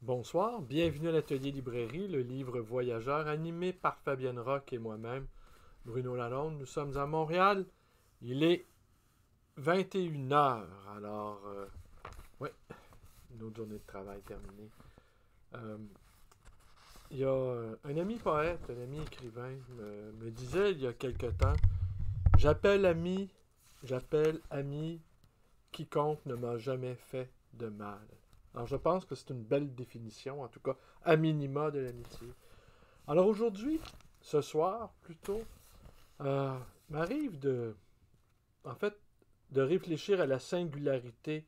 Bonsoir, bienvenue à l'Atelier Librairie, le livre voyageur animé par Fabienne Roch et moi-même, Bruno Lalonde. Nous sommes à Montréal. Il est 21 heures. Alors, ouais, une autre journée de travail terminée. Euh, il y a un ami poète, un ami écrivain, me disait il y a quelque temps, j'appelle ami quiconque ne m'a jamais fait de mal. Alors je pense que c'est une belle définition, en tout cas, à minima de l'amitié. Alors aujourd'hui, ce soir, plutôt, euh, m'arrive en fait, de réfléchir à la singularité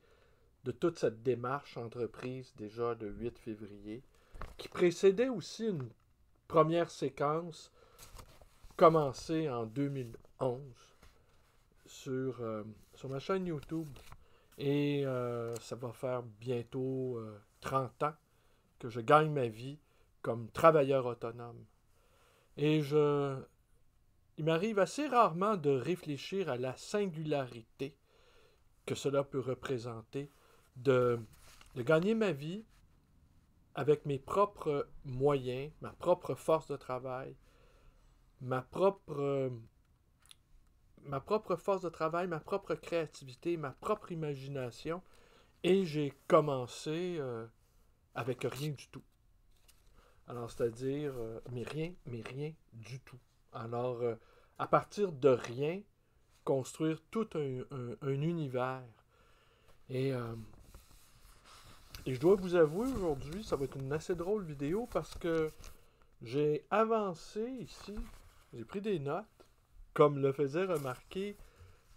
de toute cette démarche entreprise déjà le 8 février, qui précédait aussi une première séquence commencée en 2011 sur ma chaîne YouTube. Et ça va faire bientôt 30 ans que je gagne ma vie comme travailleur autonome. Et il m'arrive assez rarement de réfléchir à la singularité que cela peut représenter de gagner ma vie avec mes propres moyens, ma propre force de travail, ma propre, ma propre force de travail, ma propre créativité, ma propre imagination. Et j'ai commencé avec rien du tout. Alors, c'est-à-dire, mais rien du tout. Alors, à partir de rien, construire tout un univers. Et, euh, et je dois vous avouer aujourd'hui, ça va être une assez drôle vidéo parce que j'ai avancé ici, j'ai pris des notes, comme le faisait remarquer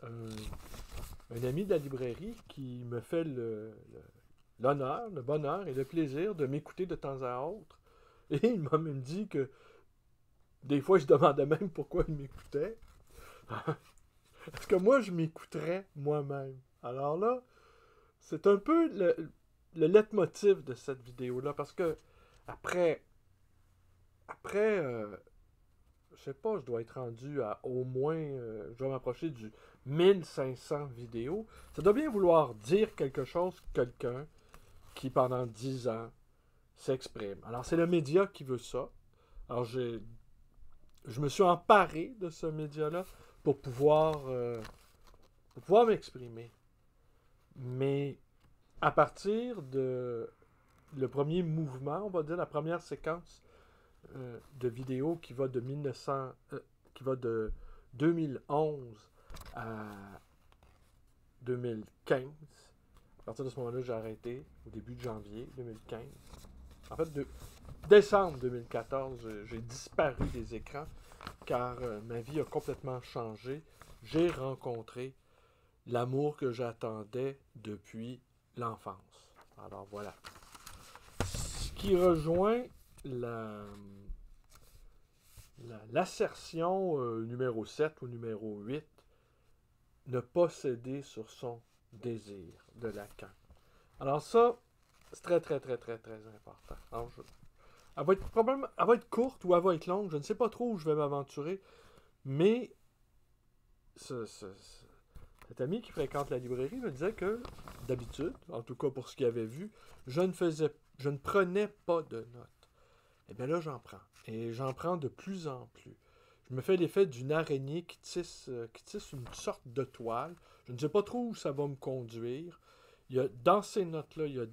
un ami de la librairie qui me fait l'honneur, le bonheur et le plaisir de m'écouter de temps à autre. Et il m'a même dit que des fois, je demandais même pourquoi il m'écoutait. Est-ce que moi, je m'écouterais moi-même? Alors là, c'est un peu le leitmotiv de cette vidéo-là, parce que après, après, je sais pas, je dois être rendu à au moins, je dois m'approcher du 1500 vidéos. Ça doit bien vouloir dire quelque chose, quelqu'un qui, pendant 10 ans, s'exprime. Alors, c'est le média qui veut ça. Alors, je me suis emparé de ce média-là pour pouvoir m'exprimer. Mais à partir de le premier mouvement, on va dire la première séquence de vidéos qui va de 1900, qui va de 2011 à 2015. À partir de ce moment-là, j'ai arrêté au début de janvier 2015. En fait, de décembre 2014, j'ai disparu des écrans car ma vie a complètement changé. J'ai rencontré l'amour que j'attendais depuis l'enfance. Alors voilà. Ce qui rejoint l'assertion numéro 7 ou numéro 8, ne pas céder sur son désir de Lacan. Alors ça, c'est très, très, très, très, très important. Alors elle va être courte ou elle va être longue. Je ne sais pas trop où je vais m'aventurer. Mais cet ami qui fréquente la librairie me disait que, d'habitude, en tout cas pour ce qu'il avait vu, je ne prenais pas de notes. Et bien là, j'en prends. Et j'en prends de plus en plus. Je me fais l'effet d'une araignée qui tisse une sorte de toile. Je ne sais pas trop où ça va me conduire. Dans ces notes-là, il y a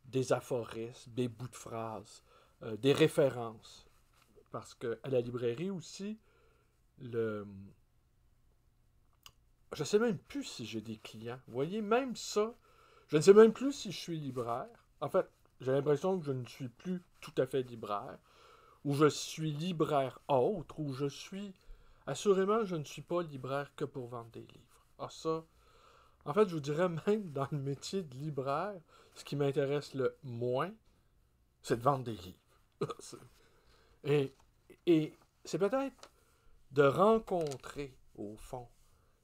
des aphorismes, des bouts de phrases, des références. Parce qu'à la librairie aussi, le, je ne sais même plus si j'ai des clients. Vous voyez, même ça, je ne sais même plus si je suis libraire. En fait, j'ai l'impression que je ne suis plus tout à fait libraire, ou je suis libraire autre, ou je suis... Assurément, je ne suis pas libraire que pour vendre des livres. Ah ça, en fait, je vous dirais même dans le métier de libraire, ce qui m'intéresse le moins, c'est de vendre des livres. et et c'est peut-être de rencontrer, au fond,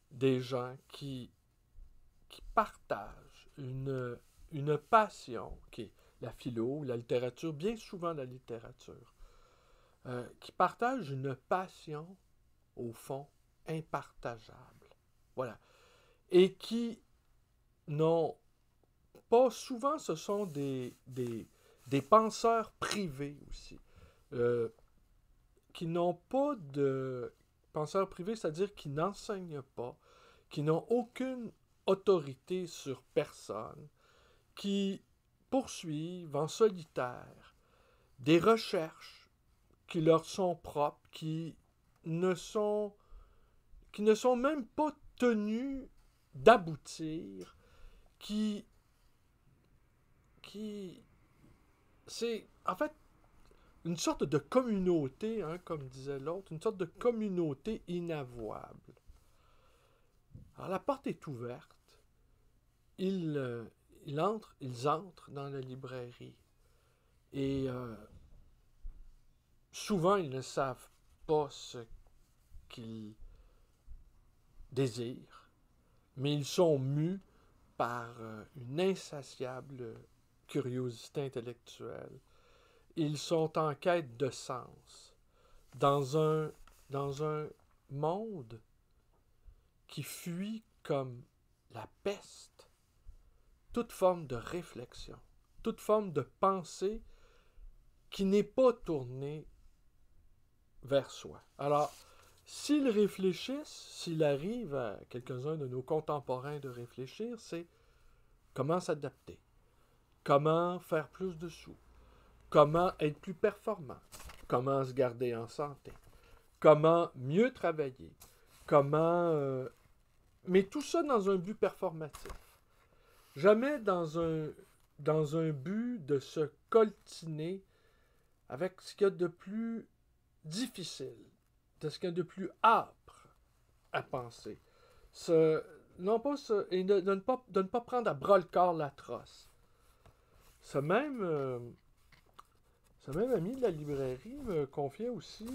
des gens qui partagent une passion qui est la philo, la littérature, bien souvent la littérature, qui partagent une passion, au fond, impartageable. Voilà. Et qui n'ont pas souvent, ce sont des penseurs privés aussi, qui n'ont pas de penseurs privés, c'est-à-dire qui n'enseignent pas, qui n'ont aucune autorité sur personne, qui poursuivent en solitaire des recherches qui leur sont propres, ne sont, qui ne sont même pas tenus d'aboutir, qui c'est en fait une sorte de communauté, hein, comme disait l'autre, une sorte de communauté inavouable. Alors la porte est ouverte, ils entrent dans la librairie et souvent ils ne savent pas ce qu'ils désirent, mais ils sont mus par une insatiable curiosité intellectuelle. Ils sont en quête de sens dans un monde qui fuit comme la peste toute forme de réflexion, toute forme de pensée qui n'est pas tournée vers soi. Alors, s'ils réfléchissent, s'il arrive à quelques-uns de nos contemporains de réfléchir, c'est comment s'adapter, comment faire plus de sous, comment être plus performant, comment se garder en santé, comment mieux travailler, comment... mais tout ça dans un but performatif. Jamais dans un but de se coltiner avec ce qu'il y a de plus difficile, de ce qu'il y a de plus âpre à penser. Et de ne pas prendre à bras-le-corps l'atroce. Ce même ami de la librairie me confiait aussi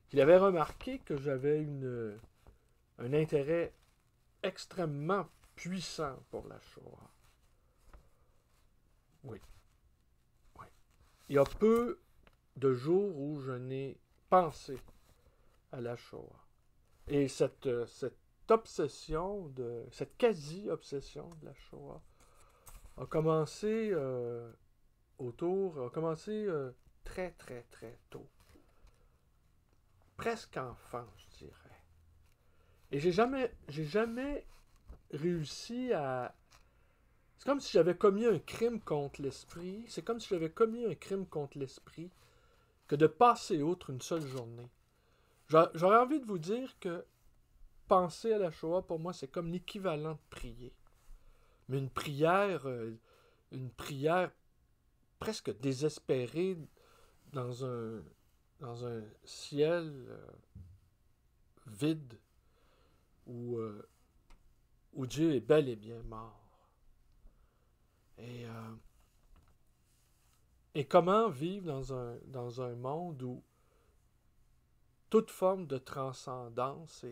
qu'il avait remarqué que j'avais un intérêt extrêmement puissant pour la Shoah. Oui. Il y a peu de jours où je n'ai pensé à la Shoah. Et cette obsession, cette quasi-obsession de la Shoah a commencé très, très, très tôt. Presque enfant, je dirais. Et j'ai jamais réussi à... C'est comme si j'avais commis un crime contre l'esprit. C'est comme si j'avais commis un crime contre l'esprit que de passer outre une seule journée. J'aurais envie de vous dire que penser à la Shoah, pour moi, c'est comme l'équivalent de prier. Mais une prière presque désespérée dans un ciel vide où Dieu est bel et bien mort. Et comment vivre dans un monde où toute forme de transcendance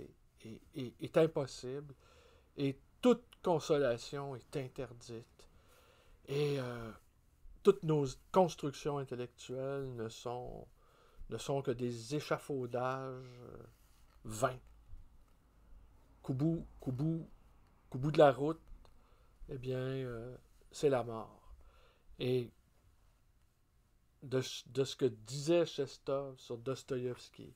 est impossible et toute consolation est interdite. Et toutes nos constructions intellectuelles ne sont que des échafaudages vains. Qu'au bout de la route, eh bien, c'est la mort. Et de ce que disait Chestov sur Dostoïevski,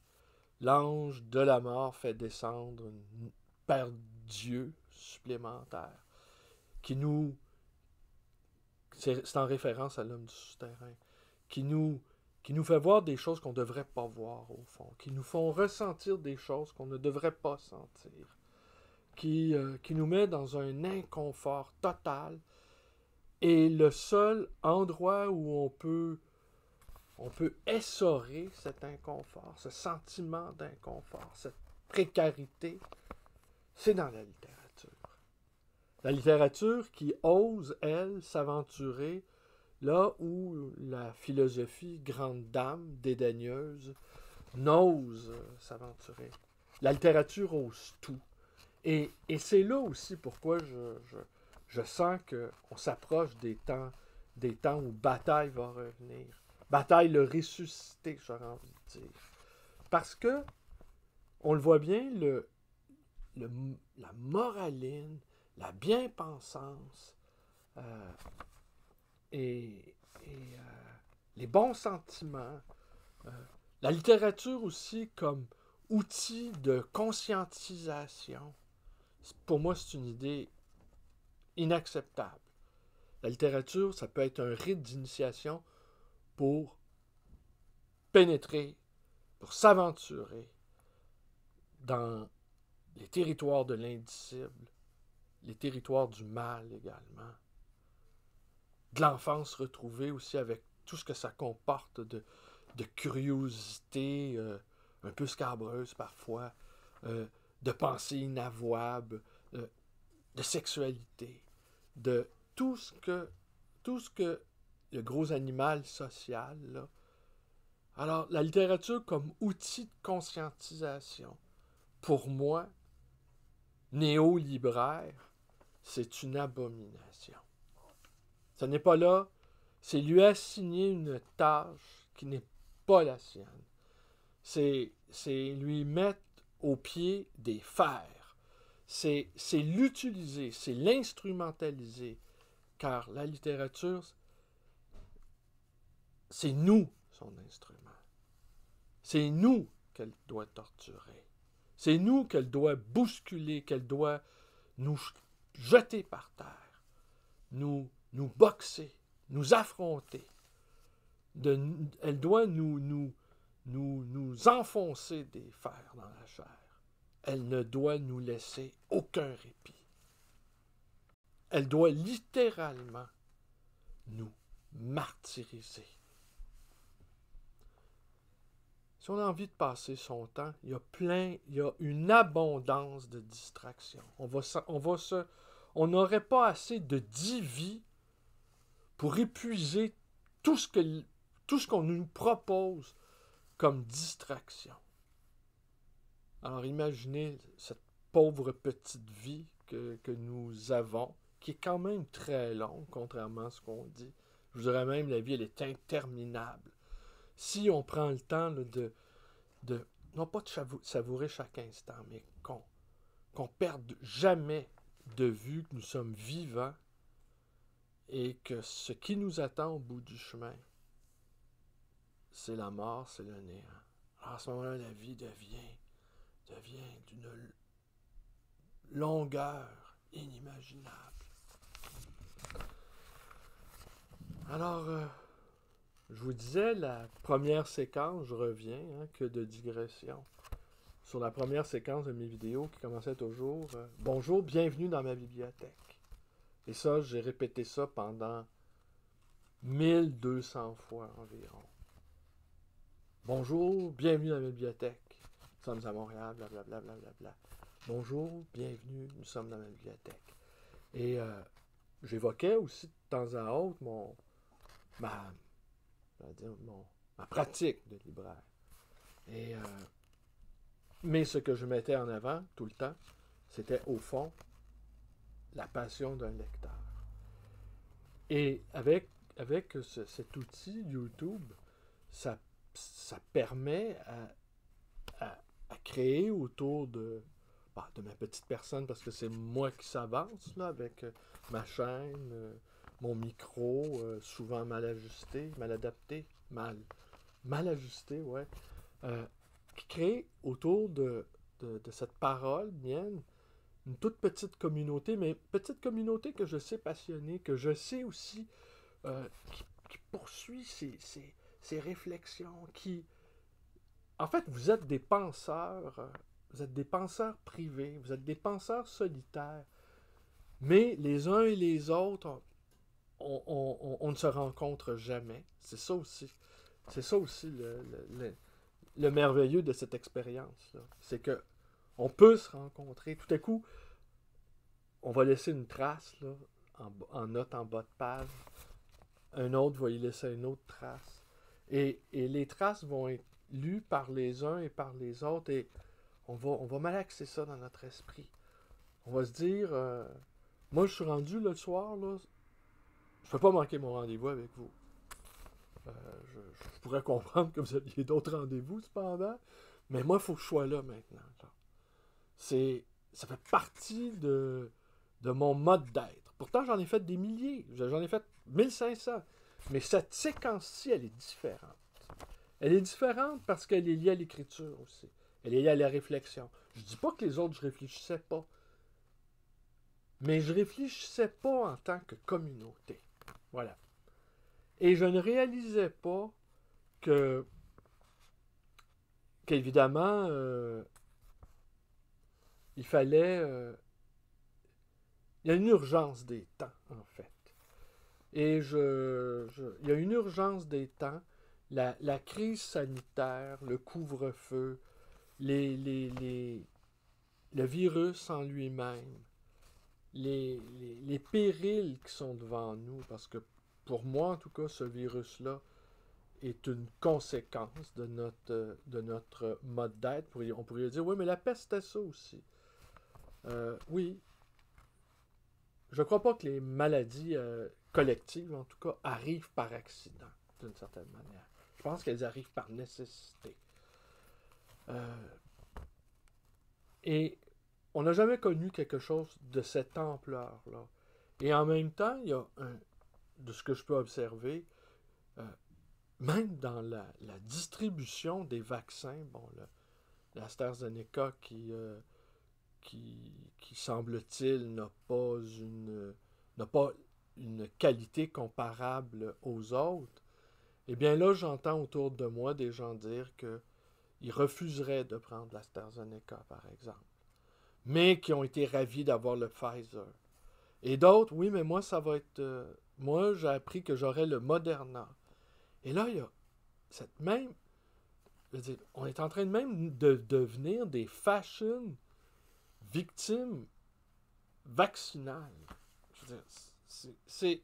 l'ange de la mort fait descendre une paire d'yeux supplémentaires qui nous... C'est en référence à l'homme du souterrain, qui nous fait voir des choses qu'on ne devrait pas voir au fond, qui nous font ressentir des choses qu'on ne devrait pas sentir, qui nous met dans un inconfort total. Et le seul endroit où on peut essorer cet inconfort, ce sentiment d'inconfort, cette précarité, c'est dans la littérature. La littérature qui ose, elle, s'aventurer là où la philosophie, grande dame, dédaigneuse, n'ose s'aventurer. La littérature ose tout. Et c'est là aussi pourquoi je sens qu'on s'approche des temps où Bataille va revenir. Bataille le ressuscité, j'aurais envie de dire. Parce que, on le voit bien, la moraline, la bien-pensance est les bons sentiments, la littérature aussi comme outil de conscientisation. Pour moi, c'est une idée inacceptable. La littérature, ça peut être un rite d'initiation pour pénétrer, pour s'aventurer dans les territoires de l'indicible, les territoires du mal également. De l'enfance retrouvée aussi avec tout ce que ça comporte de curiosité un peu scabreuse parfois, de pensées inavouables, de sexualité, de tout ce que le gros animal social, là. Alors, la littérature comme outil de conscientisation, pour moi, néo-libraire, c'est une abomination. Ce n'est pas là, c'est lui assigner une tâche qui n'est pas la sienne. C'est lui mettre au pied des fers. C'est l'utiliser, c'est l'instrumentaliser. Car la littérature, c'est nous, son instrument. C'est nous qu'elle doit torturer. C'est nous qu'elle doit bousculer, qu'elle doit nous jeter par terre, nous boxer, nous affronter. Elle doit nous enfoncer des fers dans la chair. Elle ne doit nous laisser aucun répit. Elle doit littéralement nous martyriser. Si on a envie de passer son temps, il y a une abondance de distractions. On n'aurait pas assez de 10 vies pour épuiser tout ce qu'on nous propose comme distraction. Alors imaginez cette pauvre petite vie que nous avons, qui est quand même très longue, contrairement à ce qu'on dit. Je vous dirais même, la vie, elle est interminable. Si on prend le temps là, non pas de savourer chaque instant, mais qu'on perde jamais de vue que nous sommes vivants et que ce qui nous attend au bout du chemin, c'est la mort, c'est le néant. Alors à ce moment-là, la vie devient d'une longueur inimaginable. Alors, je vous disais, la première séquence, je reviens, que de digression. Sur la première séquence de mes vidéos qui commençait toujours « Bonjour, bienvenue dans ma bibliothèque ». Et ça, j'ai répété ça pendant 1200 fois environ. Bonjour, bienvenue dans ma bibliothèque. Nous sommes à Montréal, blablabla. Bonjour, bienvenue, nous sommes dans ma bibliothèque. Et j'évoquais aussi de temps à autre ma pratique de libraire. Mais ce que je mettais en avant tout le temps, c'était au fond la passion d'un lecteur. Et avec cet outil YouTube, ça permet à créer autour de ma petite personne, parce que c'est moi qui s'avance là, avec ma chaîne, mon micro, souvent mal ajusté, mal adapté, mal ajusté, ouais, qui crée autour de cette parole mienne une toute petite communauté, mais petite communauté que je sais passionnée, que je sais aussi qui poursuit ses réflexions, en fait, vous êtes des penseurs privés, vous êtes des penseurs solitaires, mais les uns et les autres, on ne se rencontre jamais. C'est ça aussi le merveilleux de cette expérience-là. C'est que on peut se rencontrer. Tout à coup, on va laisser une trace là, en note en bas de page. Un autre va y laisser une autre trace. Et les traces vont être lues par les uns et par les autres. Et on va malaxer ça dans notre esprit. On va se dire, moi je suis rendu le soir, là, je ne peux pas manquer mon rendez-vous avec vous. Je pourrais comprendre que vous aviez d'autres rendez-vous, cependant, mais moi, il faut que je sois là maintenant. Là. Ça fait partie de mon mode d'être. Pourtant, j'en ai fait des milliers. J'en ai fait 1500. Mais cette séquence-ci, elle est différente. Elle est différente parce qu'elle est liée à l'écriture aussi. Elle est liée à la réflexion. Je dis pas que les autres, je réfléchissais pas. Mais je réfléchissais pas en tant que communauté. Voilà. Et je ne réalisais pas que qu'évidemment, il fallait... il y a une urgence des temps, en fait. Et il y a une urgence des temps. La crise sanitaire, le couvre-feu, le virus en lui-même, les périls qui sont devant nous, parce que pour moi, en tout cas, ce virus-là est une conséquence de notre mode d'être. On pourrait dire, oui, mais la peste, c'était ça aussi. Oui, je ne crois pas que les maladies collectives, en tout cas, arrivent par accident, d'une certaine manière. Je pense qu'elles arrivent par nécessité. Et on n'a jamais connu quelque chose de cette ampleur-là. Et en même temps, il y a de ce que je peux observer, même dans la distribution des vaccins, bon, l'AstraZeneca qui semble-t-il, n'a pas une qualité comparable aux autres, eh bien là, j'entends autour de moi des gens dire qu'ils refuseraient de prendre l'AstraZeneca, par exemple, mais qui ont été ravis d'avoir le Pfizer. Et d'autres, oui, mais moi, ça va être... moi, j'ai appris que j'aurais le Moderna. Et là, il y a cette même... Je veux dire, on est en train de même de devenir des fashion victimes vaccinales. Je veux dire,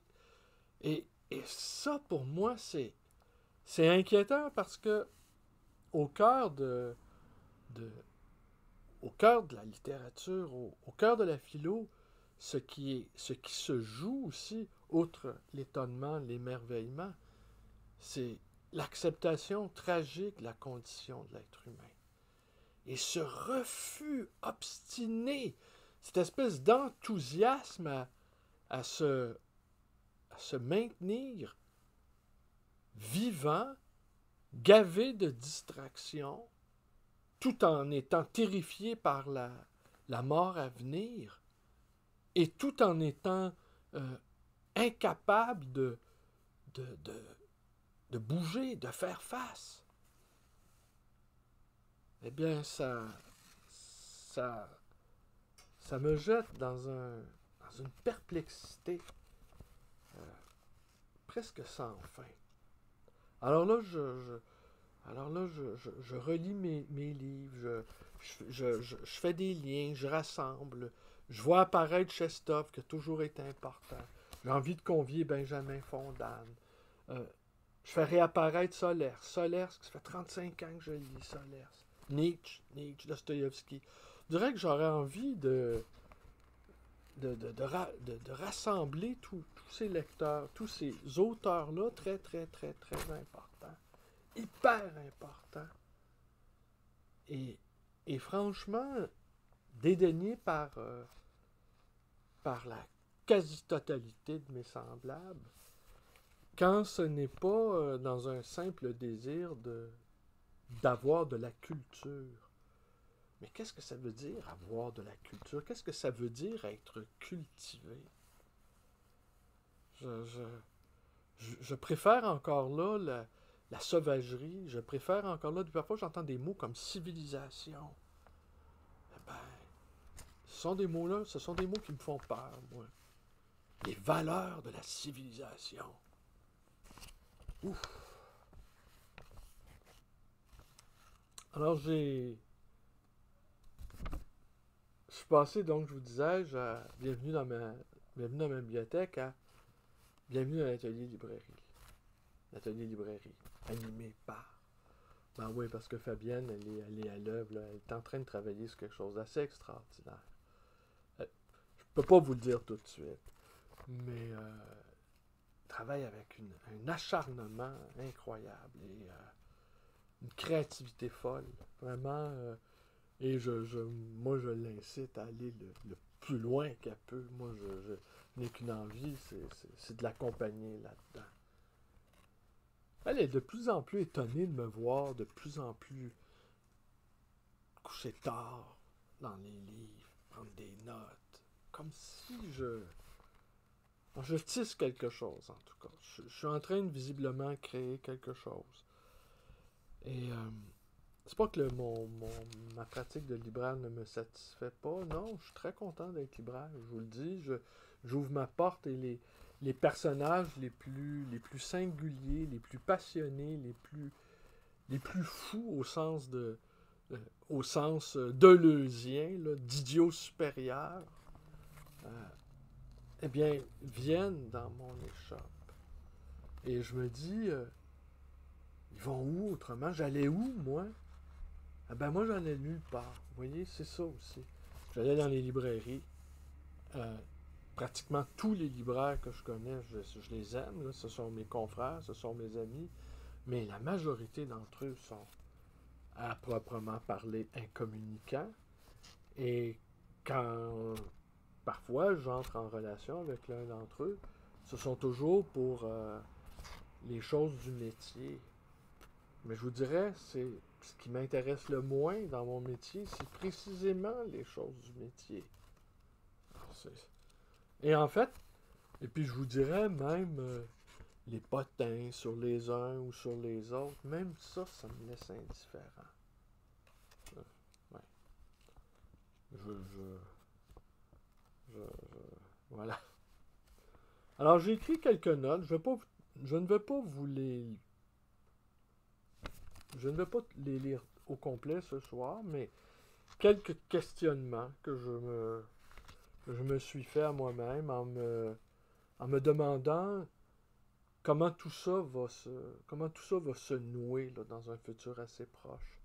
et ça, pour moi, c'est inquiétant parce que au cœur au cœur de la littérature, au cœur de la philo, ce qui se joue aussi, outre l'étonnement, l'émerveillement, c'est l'acceptation tragique de la condition de l'être humain. Et ce refus obstiné, cette espèce d'enthousiasme à se maintenir vivant, gavé de distractions, tout en étant terrifié par la mort à venir, et tout en étant incapable de bouger, de faire face. Eh bien, ça me jette dans une perplexité presque sans fin. Alors là, je relis mes livres, je fais des liens, je rassemble, je vois apparaître Chestov, qui a toujours été important. J'ai envie de convier Benjamin Fondane. Je fais réapparaître Solers. Solers, ça fait 35 ans que je lis Solers. Nietzsche, Dostoïevski. Je dirais que j'aurais envie de rassembler tous ces lecteurs, tous ces auteurs-là très, très, très, très importants, hyper importants, et franchement dédaignés par la quasi-totalité de mes semblables, quand ce n'est pas dans un simple désir d'avoir de la culture. Mais qu'est-ce que ça veut dire, avoir de la culture? Qu'est-ce que ça veut dire, être cultivé? Je préfère encore là la sauvagerie. Je préfère encore là... Parfois, j'entends des mots comme civilisation. Eh ben, ce sont des mots qui me font peur, moi. Les valeurs de la civilisation. Ouf! Alors, je suis passé, donc, je vous disais, bienvenue dans ma bibliothèque, bienvenue dans l'atelier librairie. L'atelier librairie, animé par... Ben oui, parce que Fabienne, elle est à l'œuvre, elle est en train de travailler sur quelque chose d'assez extraordinaire. Je peux pas vous le dire tout de suite, mais elle travaille avec un acharnement incroyable et une créativité folle, vraiment. Et moi, je l'incite à aller le plus loin qu'elle peut. Moi, je n'ai qu'une envie, c'est de l'accompagner là-dedans. Elle est de plus en plus étonnée de me voir, de plus en plus couché tard dans les livres, prendre des notes, comme si je tisse quelque chose, en tout cas. Je suis en train de visiblement créer quelque chose. Et c'est pas que ma pratique de libraire ne me satisfait pas. Non, je suis très content d'être libraire. Je vous le dis, j'ouvre ma porte et les personnages les plus singuliers, les plus passionnés, les plus fous euh, au sens deleuzien, là, d'idiot supérieur, euh, eh bien, viennent dans mon échoppe. Et je me dis, ils vont où autrement? J'allais où, moi? Ah ben moi, j'allais nulle part. Vous voyez, c'est ça aussi. J'allais dans les librairies. Euh, Pratiquement tous les libraires que je connais, je les aime. Là. Ce sont mes confrères, ce sont mes amis. Mais la majorité d'entre eux sont, à proprement parler, incommunicants. Et quand parfois j'entre en relation avec l'un d'entre eux, ce sont toujours pour les choses du métier. Mais je vous dirais, c'est ce qui m'intéresse le moins dans mon métier, c'est précisément les choses du métier. Et en fait, et puis je vous dirais même les potins sur les uns ou sur les autres, même ça me laisse indifférent. Ouais. Je, je, voilà. Alors j'ai écrit quelques notes. Je ne vais pas vous les, je ne vais pas les lire au complet ce soir, mais quelques questionnements que je me suis fait à moi-même en me demandant comment tout ça va se nouer là, dans un futur assez proche.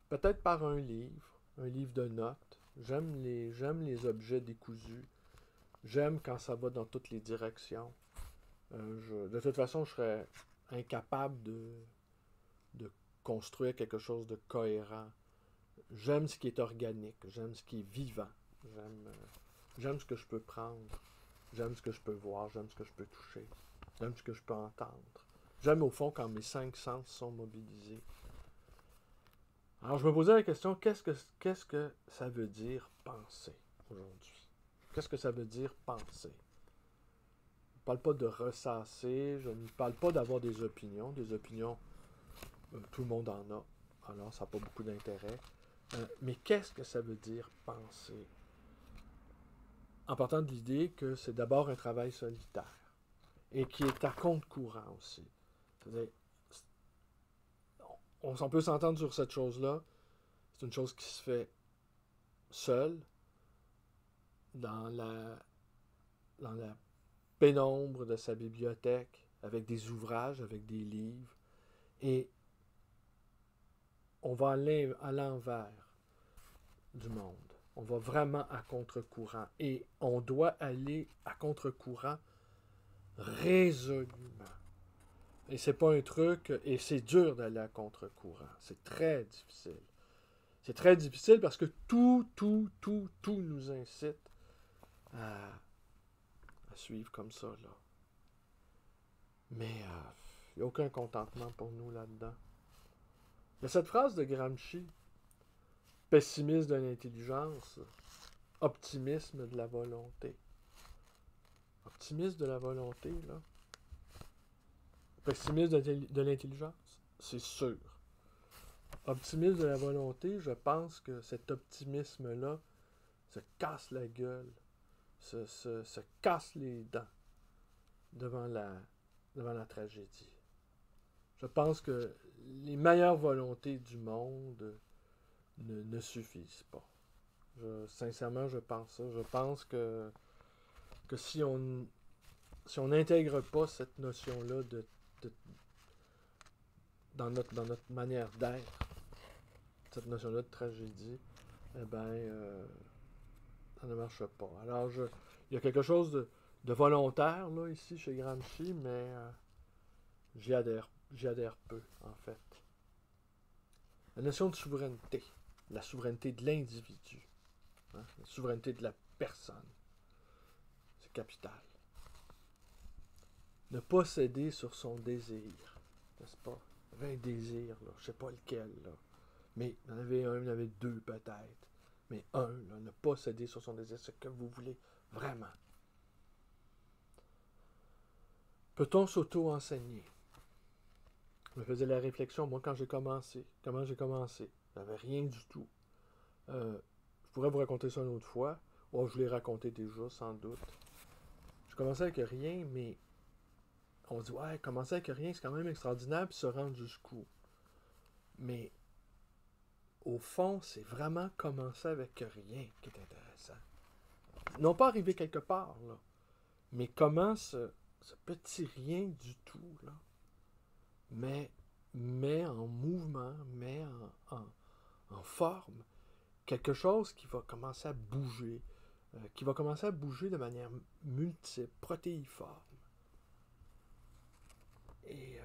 Peut-être par un livre de notes. J'aime les objets décousus. J'aime quand ça va dans toutes les directions. De toute façon, je serais incapable de construire quelque chose de cohérent. J'aime ce qui est organique, j'aime ce qui est vivant. J'aime ce que je peux prendre, j'aime ce que je peux voir, j'aime ce que je peux toucher, j'aime ce que je peux entendre. J'aime au fond quand mes 5 sens sont mobilisés. Alors je me posais la question, qu'est-ce que ça veut dire penser aujourd'hui? Qu'est-ce que ça veut dire penser? Je ne parle pas de ressasser, je ne parle pas d'avoir des opinions. Des opinions, tout le monde en a, alors ça n'a pas beaucoup d'intérêt. Mais qu'est-ce que ça veut dire penser? En partant de l'idée que c'est d'abord un travail solitaire et qui est à compte courant aussi. C'est-à-dire, on peut s'entendre sur cette chose-là. C'est une chose qui se fait seule, dans la pénombre de sa bibliothèque, avec des ouvrages, avec des livres. Et on va aller à l'envers du monde. On va vraiment à contre-courant. Et on doit aller à contre-courant résolument. Et c'est pas un truc, et c'est dur d'aller à contre-courant. C'est très difficile. C'est très difficile parce que tout nous incite à suivre comme ça, là. Mais il n'y a aucun contentement pour nous là-dedans. Il y a cette phrase de Gramsci, pessimisme de l'intelligence, optimisme de la volonté. Optimisme de la volonté, là. Pessimisme de l'intelligence, c'est sûr. Optimisme de la volonté, je pense que cet optimisme-là se casse la gueule, se casse les dents devant la tragédie. Je pense que les meilleures volontés du monde ne suffisent pas. Sincèrement, je pense ça. Je pense que si on n'intègre pas cette notion-là dans notre manière d'être, cette notion-là de tragédie, eh bien, ça ne marche pas. Alors, il y a quelque chose de volontaire, là, ici, chez Gramsci, mais j'y adhère peu, en fait. La notion de souveraineté, la souveraineté de l'individu, hein, la souveraineté de la personne, c'est capital. Ne pas céder sur son désir. n'est-ce pas? Il y avait un désir, là, je ne sais pas lequel, là. Mais il y en avait un, il y en avait deux peut-être. Mais un, là, ne pas céder sur son désir, ce que vous voulez vraiment. Peut-on s'auto-enseigner? Je me faisais la réflexion, moi, quand j'ai commencé. Comment j'ai commencé? Je n'avais rien du tout. Je pourrais vous raconter ça une autre fois. Oh, je l'ai raconté déjà, sans doute. Je commençais avec rien, mais on dit, ouais, commencer avec rien, c'est quand même extraordinaire, puis se rendre jusqu'où. Mais au fond, c'est vraiment commencer avec rien qui est intéressant. Non pas arriver quelque part, là, mais comment ce petit rien du tout, là, met en mouvement, met en forme quelque chose qui va commencer à bouger, de manière multiple, protéiforme. Et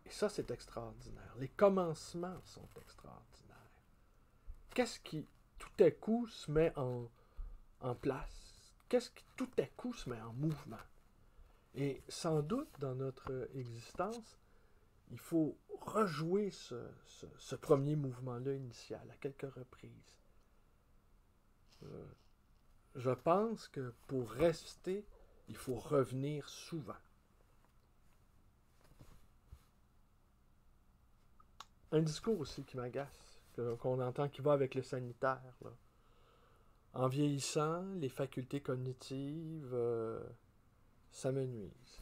ça, c'est extraordinaire. Les commencements sont extraordinaires. Qu'est-ce qui, tout à coup, se met en place? Qu'est-ce qui, tout à coup, se met en mouvement? Et sans doute, dans notre existence, il faut rejouer ce premier mouvement-là initial à quelques reprises. Je pense que pour rester, il faut revenir souvent. Un discours aussi qui m'agace, qu'on entend qui va avec le sanitaire, là. En vieillissant, les facultés cognitives, ça me nuise.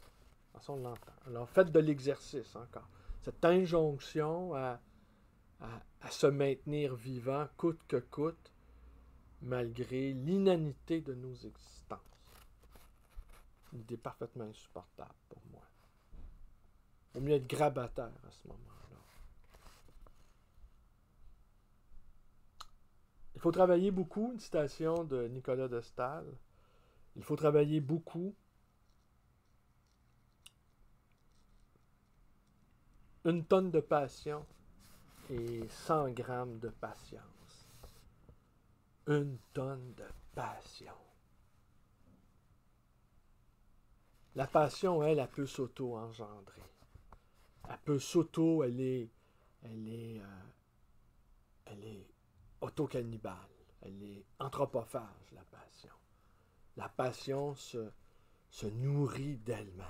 Ça, on l'entend. Alors, faites de l'exercice encore. Cette injonction à se maintenir vivant coûte que coûte, malgré l'inanité de nos existences. Une idée parfaitement insupportable pour moi. Il vaut mieux être grabataire à ce moment-là. Il faut travailler beaucoup, une citation de Nicolas de Staël. Il faut travailler beaucoup. Une tonne de passion et 100 grammes de patience. Une tonne de passion. La passion, elle peut s'auto-engendrer. Elle peut elle est auto-cannibale. Elle est anthropophage, la passion. La passion se nourrit d'elle-même.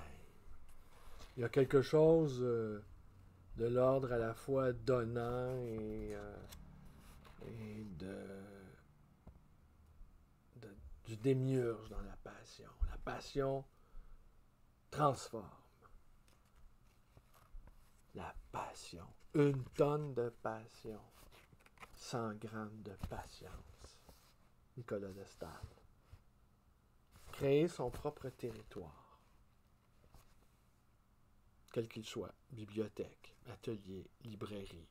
Il y a quelque chose de l'ordre à la fois donnant et du démiurge dans la passion. La passion transforme. La passion. Une tonne de passion. 100 grammes de patience. Nicolas de Staël. Créer son propre territoire. Quel qu'il soit. Bibliothèque, atelier, librairie.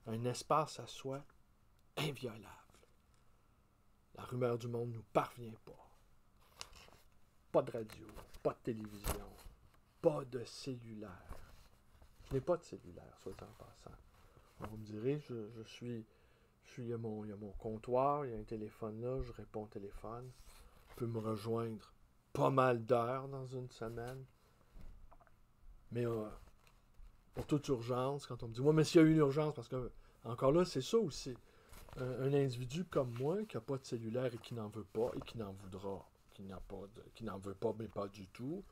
Un espace à soi inviolable. La rumeur du monde ne nous parvient pas. Pas de radio, pas de télévision, pas de cellulaire. Je n'ai pas de cellulaire, soit en passant. Vous me direz, il y a mon comptoir, il y a un téléphone là, je réponds au téléphone. Je peux me rejoindre pas mal d'heures dans une semaine. Mais pour toute urgence, quand on me dit, mais s'il y a une urgence, parce que, encore là, c'est ça aussi. Un individu comme moi, qui n'a pas de cellulaire et qui n'en veut pas, et qui n'en voudra, qui n'en veut pas, mais pas du tout,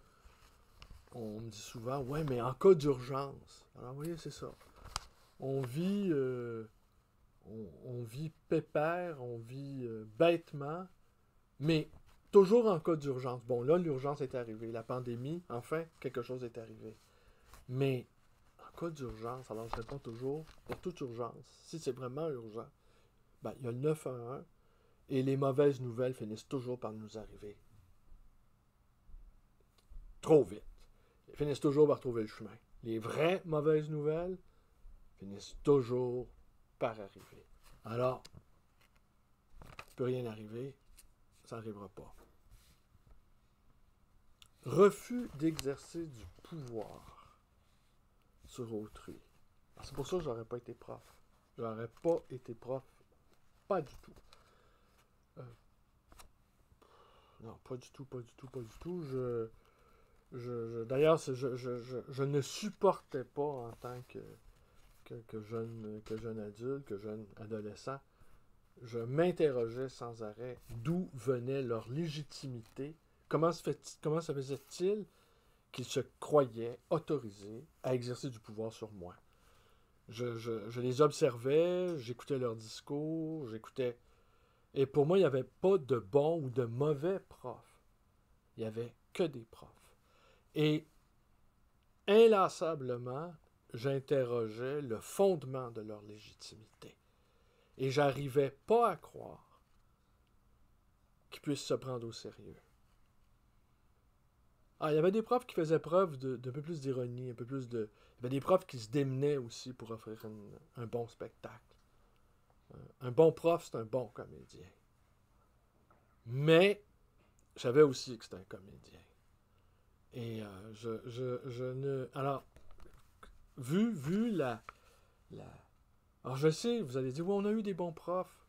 on me dit souvent, ouais, mais en cas d'urgence. Alors, vous voyez, c'est ça. On vit pépère, on vit bêtement, mais toujours en cas d'urgence. Bon, là, l'urgence est arrivée. La pandémie, enfin, quelque chose est arrivé. Mais en cas d'urgence, alors je réponds toujours, pour toute urgence, si c'est vraiment urgent, il y a le 911 et les mauvaises nouvelles finissent toujours par nous arriver. Trop vite. Ils finissent toujours par trouver le chemin. Les vraies mauvaises nouvelles finissent toujours par arriver. Alors, il ne peut rien arriver, ça n'arrivera pas. Refus d'exercer du pouvoir sur autrui. Alors, c'est pour ça que je n'aurais pas été prof. Je n'aurais pas été prof. Pas du tout. Non, pas du tout. D'ailleurs, je ne supportais pas en tant que jeune adulte, que jeune adolescent, je m'interrogeais sans arrêt d'où venait leur légitimité, comment se faisait-il qu'ils se croyaient autorisés à exercer du pouvoir sur moi. Je les observais, j'écoutais leurs discours, j'écoutais... Et pour moi, il n'y avait pas de bons ou de mauvais profs. Il n'y avait que des profs. Et inlassablement, j'interrogeais le fondement de leur légitimité. Et j'arrivais pas à croire qu'ils puissent se prendre au sérieux. Ah, il y avait des profs qui faisaient preuve d'un peu plus d'ironie, un peu plus de... Il y avait des profs qui se démenaient aussi pour offrir un bon spectacle. Un bon prof, c'est un bon comédien. Mais, je savais aussi que c'était un comédien. Et je ne... Alors, vu la... Alors, je sais, vous allez dire, oui, on a eu des bons profs.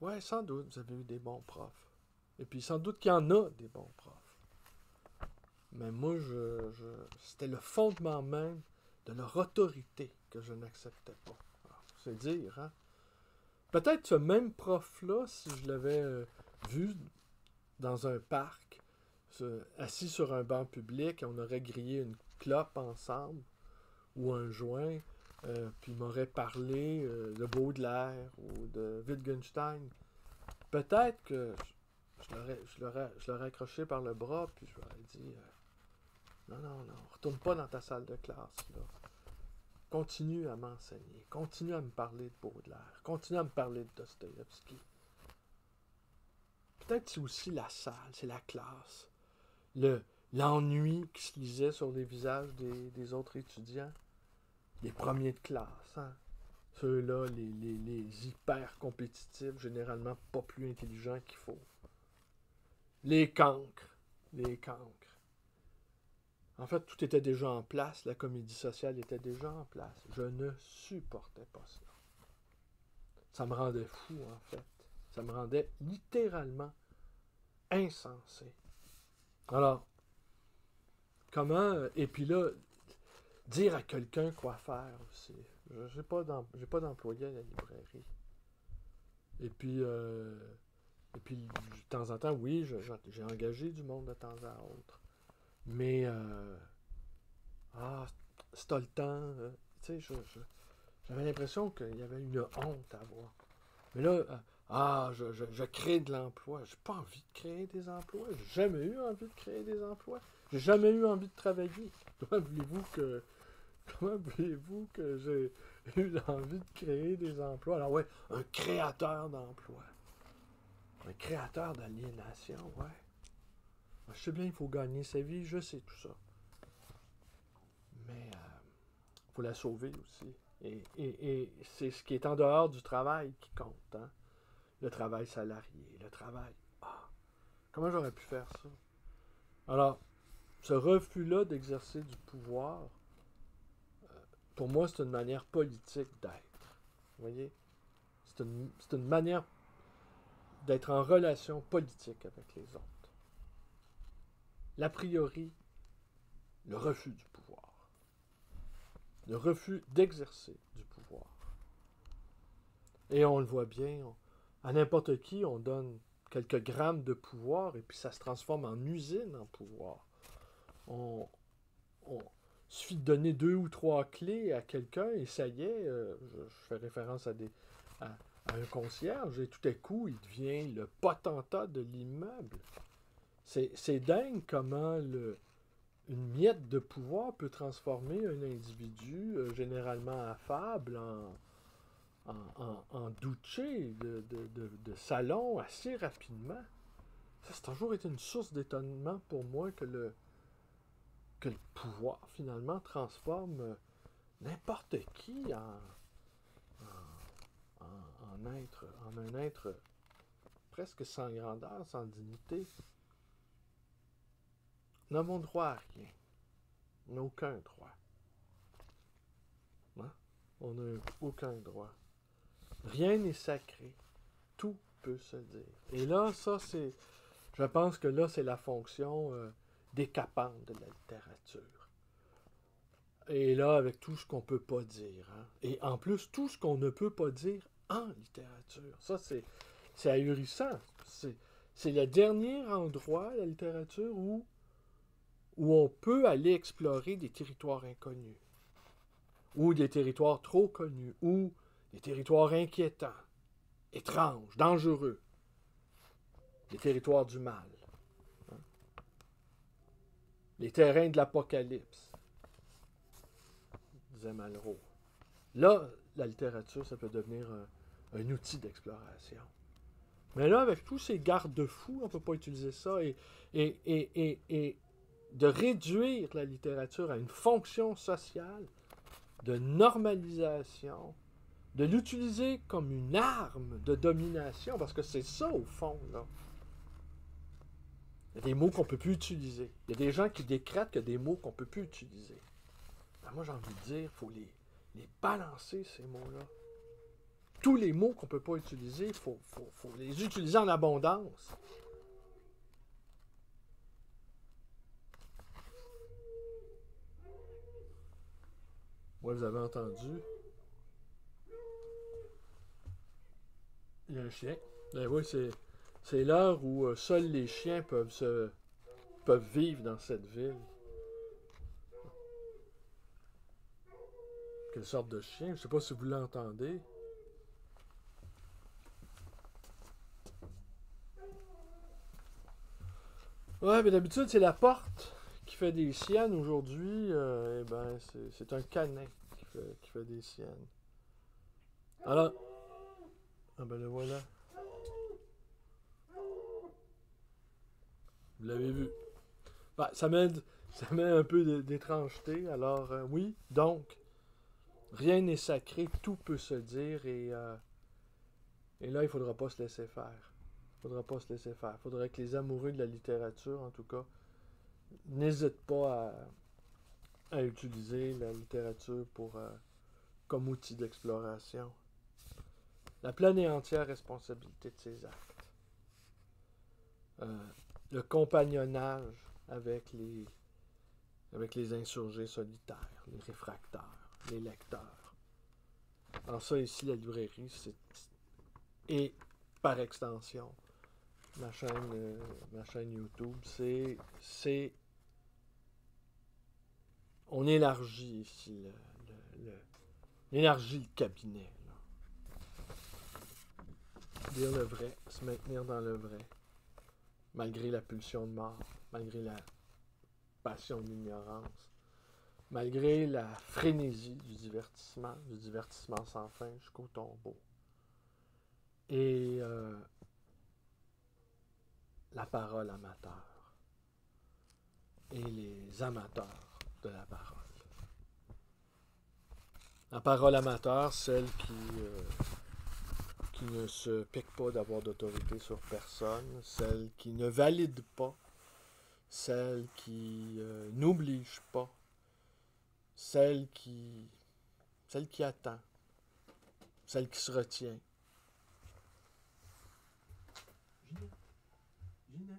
Ouais, sans doute, vous avez eu des bons profs. Et puis, sans doute qu'il y en a des bons profs. Mais moi, c'était le fondement même de leur autorité que je n'acceptais pas. C'est dire, hein? Peut-être ce même prof-là, si je l'avais vu dans un parc, assis sur un banc public, on aurait grillé une clope ensemble, ou un joint, puis m'aurait parlé de Baudelaire ou de Wittgenstein. Peut-être que je l'aurais accroché par le bras, puis je lui aurais dit... non, retourne pas dans ta salle de classe, là. Continue à m'enseigner. Continue à me parler de Baudelaire. Continue à me parler de Dostoïevski. Peut-être c'est aussi la salle, c'est la classe. L'ennui qui se lisait sur les visages des autres étudiants. Les premiers de classe, hein. Ceux-là, les hyper compétitifs, généralement pas plus intelligents qu'il faut. Les cancres. En fait, tout était déjà en place, la comédie sociale était déjà en place. Je ne supportais pas ça. Ça me rendait fou, en fait. Ça me rendait littéralement insensé. Alors, comment... Et puis là, dire à quelqu'un quoi faire aussi. J'ai pas d'employé à la librairie. Et puis, de temps en temps, oui, j'ai engagé du monde de temps à autre. Mais, si t'as le temps, tu sais, j'avais l'impression qu'il y avait une honte à avoir. Mais là, je crée de l'emploi. J'ai pas envie de créer des emplois. J'ai jamais eu envie de créer des emplois. J'ai jamais eu envie de travailler. Comment voulez-vous que j'ai eu envie de créer des emplois? Alors ouais, un créateur d'emplois. Un créateur d'aliénation, ouais. Je sais bien, il faut gagner sa vie, je sais tout ça. Mais il faut la sauver aussi. Et c'est ce qui est en dehors du travail qui compte, hein? Le travail salarié, le travail... comment j'aurais pu faire ça? Alors, ce refus-là d'exercer du pouvoir, pour moi, c'est une manière politique d'être. Vous voyez? C'est une manière d'être en relation politique avec les autres. L'a priori, le refus du pouvoir. Le refus d'exercer du pouvoir. Et on le voit bien, à n'importe qui, on donne quelques grammes de pouvoir et puis ça se transforme en usine en pouvoir. On suffit de donner 2 ou 3 clés à quelqu'un et ça y est, je fais référence à un concierge et tout à coup, il devient le potentat de l'immeuble. C'est dingue comment une miette de pouvoir peut transformer un individu généralement affable en douché de salon assez rapidement. Ça a toujours été une source d'étonnement pour moi que le pouvoir, finalement, transforme n'importe qui en un être presque sans grandeur, sans dignité. Nous n'avons droit à rien. On n'a aucun droit. Hein? On n'a aucun droit. Rien n'est sacré. Tout peut se dire. Et là, ça, c'est... Je pense que là, c'est la fonction décapante de la littérature. Et là, avec tout ce qu'on ne peut pas dire. Hein? Et en plus, tout ce qu'on ne peut pas dire en littérature. Ça, c'est ahurissant. C'est le dernier endroit, la littérature, où on peut aller explorer des territoires inconnus, ou des territoires trop connus, ou des territoires inquiétants, étranges, dangereux, des territoires du mal. Hein? Les terrains de l'apocalypse, disait Malraux. Là, la littérature, ça peut devenir un outil d'exploration. Mais là, avec tous ces garde-fous, on ne peut pas utiliser ça. Et de réduire la littérature à une fonction sociale, de normalisation, de l'utiliser comme une arme de domination, parce que c'est ça, au fond, là. Il y a des mots qu'on ne peut plus utiliser. Il y a des gens qui décrètent qu'il y a des mots qu'on ne peut plus utiliser. Ben moi, j'ai envie de dire, il faut les balancer, ces mots-là. Tous les mots qu'on ne peut pas utiliser, il faut les utiliser en abondance. Moi, vous avez entendu. Il y a un chien. Ben oui, c'est l'heure où seuls les chiens peuvent vivre dans cette ville. Quelle sorte de chien? Je ne sais pas si vous l'entendez. Ouais, mais d'habitude, c'est la porte qui fait des siennes. Aujourd'hui, c'est un canin qui fait des siennes. Alors... Ah ben le voilà. Vous l'avez vu. Ben, ça met un peu d'étrangeté. Alors, oui, donc, rien n'est sacré, tout peut se dire et là, il ne faudra pas se laisser faire. Il ne faudra pas se laisser faire. Il faudrait que les amoureux de la littérature, en tout cas, n'hésitent pas à utiliser la littérature comme outil d'exploration. La pleine et entière responsabilité de ses actes. Le compagnonnage avec les insurgés solitaires, les réfractaires, les lecteurs. Alors ça, ici, la librairie, et par extension, ma chaîne YouTube, on élargit ici on élargit le cabinet. Là. Dire le vrai, se maintenir dans le vrai, malgré la pulsion de mort, malgré la passion de l'ignorance, malgré la frénésie du divertissement sans fin jusqu'au tombeau. Et la parole amateur. Et les amateurs de la parole. La parole amateur, celle qui ne se pique pas d'avoir d'autorité sur personne, celle qui ne valide pas, celle qui n'oblige pas, celle qui attend, celle qui se retient. Gina.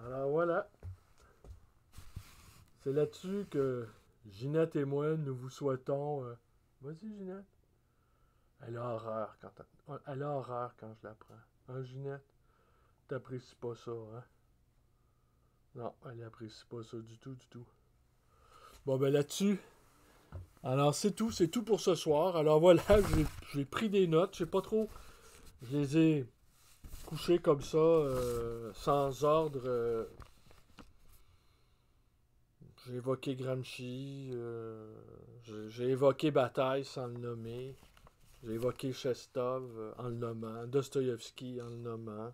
Alors voilà. C'est là-dessus que Ginette et moi, nous vous souhaitons... Vas-y, Ginette. Elle a horreur quand je la prends. Hein, Ginette? T'apprécies pas ça, hein? Non, elle n'apprécie pas ça du tout. Bon, ben là-dessus... Alors, c'est tout pour ce soir. Alors voilà, j'ai pris des notes. Je sais pas trop... Je les ai couchées comme ça, sans ordre... J'ai évoqué Gramsci, j'ai évoqué Bataille sans le nommer, j'ai évoqué Chestov en le nommant, Dostoïevski en le nommant,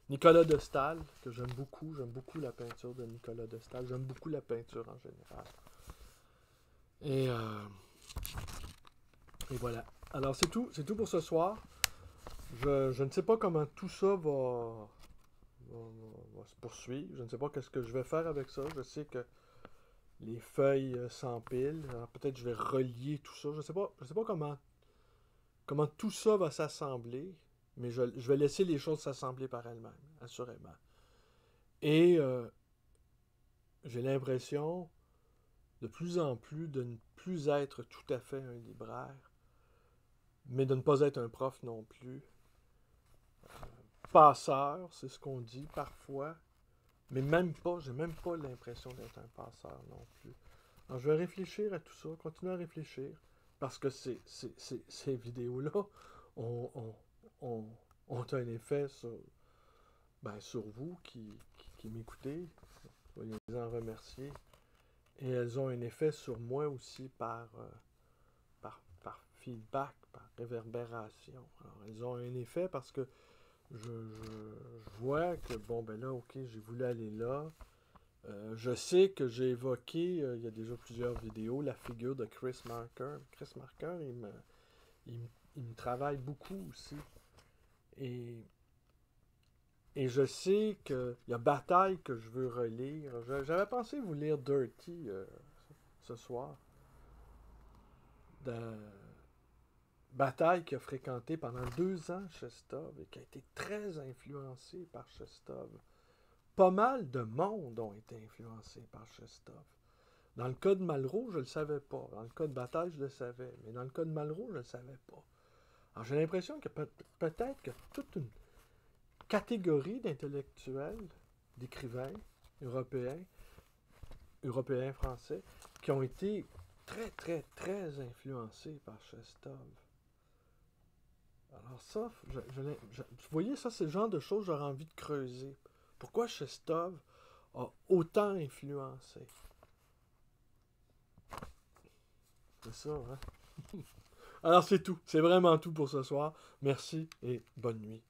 Nicolas de Staël, que j'aime beaucoup la peinture de Nicolas de Staël, j'aime beaucoup la peinture en général. Et voilà. Alors c'est tout pour ce soir. Je ne sais pas comment tout ça va se poursuivre, je ne sais pas qu'est-ce que je vais faire avec ça, je sais que les feuilles s'empilent. Alors peut-être je vais relier tout ça. Je sais pas comment tout ça va s'assembler, mais je vais laisser les choses s'assembler par elles-mêmes, assurément. Et j'ai l'impression de plus en plus de ne plus être tout à fait un libraire, mais de ne pas être un prof non plus. Passeur, c'est ce qu'on dit parfois, mais même pas, j'ai même pas l'impression d'être un passeur non plus. Alors je vais réfléchir à tout ça, continuer à réfléchir, parce que ces vidéos-là ont, ont, ont, ont un effet sur vous qui m'écoutez. Soyez en remercier. Et elles ont un effet sur moi aussi par feedback, par réverbération. Alors, elles ont un effet parce que je vois que, bon, ben là, ok, j'ai voulu aller là. Je sais que j'ai évoqué, il y a déjà plusieurs vidéos, la figure de Chris Marker. Chris Marker, il me travaille beaucoup aussi. Et, et je sais qu'il y a Bataille que je veux relire. J'avais pensé vous lire Dirty ce soir. De Bataille qui a fréquenté pendant 2 ans Chestov et qui a été très influencé par Chestov. Pas mal de monde ont été influencés par Chestov. Dans le cas de Malraux, je ne le savais pas. Dans le cas de Bataille, je le savais. Mais dans le cas de Malraux, je ne le savais pas. Alors j'ai l'impression que peut-être que toute une catégorie d'intellectuels, d'écrivains européens, français, qui ont été très, très, très influencés par Chestov. Alors ça, vous voyez, ça c'est le genre de choses que j'aurais envie de creuser. Pourquoi Chestov a autant influencé? C'est ça, hein? Alors c'est tout. C'est vraiment tout pour ce soir. Merci et bonne nuit.